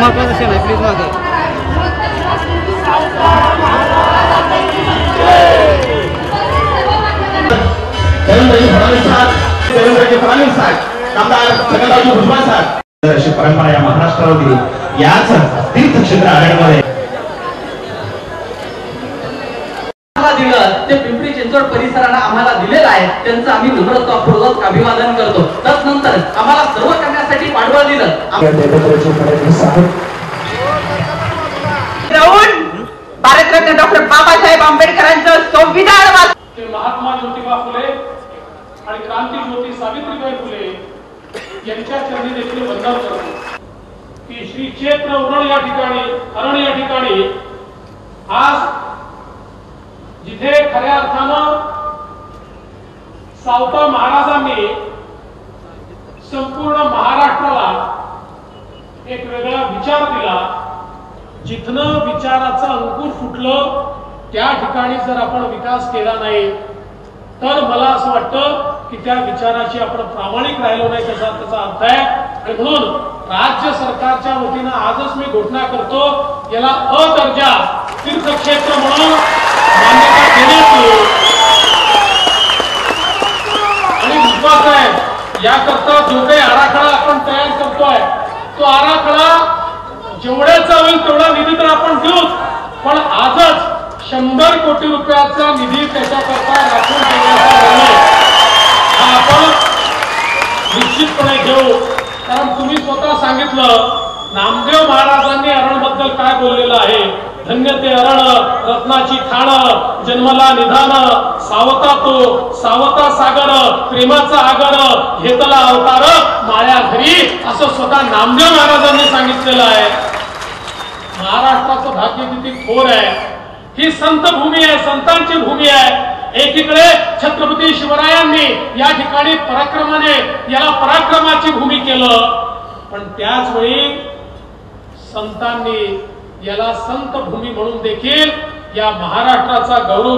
महत्त्वाचं क्षण आहे, प्लीज मागे. अशी परंपरा या महाराष्ट्रावरती याच तीर्थक्षेत्र आरणमध्ये ते पिंपरी चिंचवड परिसराला आम्हाला दिलेलं आहे, त्यांचं आम्ही नम्रतापूर्वक अभिवादन करतो. तदनंतर आम्हाला सर्व करण्यासाठी पाठबळ दिलं. भारतरत्न डॉक्टर बाबासाहेब आंबेडकरांचं संविधान महात्मा ज्योतिबा फुले आणि क्रांतीज्योती सावित्रीबाई फुले यांच्या चरणी देखील वंदन करतो की श्री क्षेत्र उरण या ठिकाणी आज जिथे खऱ्या अर्थानं सावता महाराजांनी संपूर्ण महाराष्ट्राला एक वेगळा विचार दिला, जिथनं विचाराचं अंकुर फुटलं त्या ठिकाणी जर आपण विकास केला नाही तर मला असं वाटतं की त्या विचाराची आपण प्रामाणिक राहिलो नाही त्याचा अर्थ आहे. आणि म्हणून राज्य सरकारच्या वतीनं आजच मी घोषणा करतो, याला अ दर्जा तीर्थक्षेत्र म्हणून मान्यता देण्यात येईल. आणि विश्वास आहे याकरता जो काही आराखडा आपण तयार करतोय तो आराखडा जेवढ्याचा होईल तेवढा निधी तर आपण देऊच, पण आजच 100 कोटी रुपयाचा निधी त्याच्याकरता राखून ठेवण्याचा निर्णय हा आपण निश्चितपणे घेऊ. कारण तुम्ही स्वतः सांगितलं नामदेव महाराजांनी अरणबद्दल काय बोललेलं आहे. धन्य ते अरण रत्नाची खाण, जन्मला निधान, सावता तो सावता सागर, प्रेमाचा आगर, घेतला अवतार माया घरी, असं स्वतः नामदेव महाराजांनी सांगितलेलं आहे. महाराष्ट्राचं भाग्य किती थोर आहे. ही संत भूमी आहे, संतांची भूमी आहे. एकीकडे छत्रपती शिवरायांनी या ठिकाणी पराक्रमाने याला पराक्रमाची भूमी केलं, पण त्याच वेळी संतांनी याला संत भूमी म्हणून देखील या महाराष्ट्राचा गौरव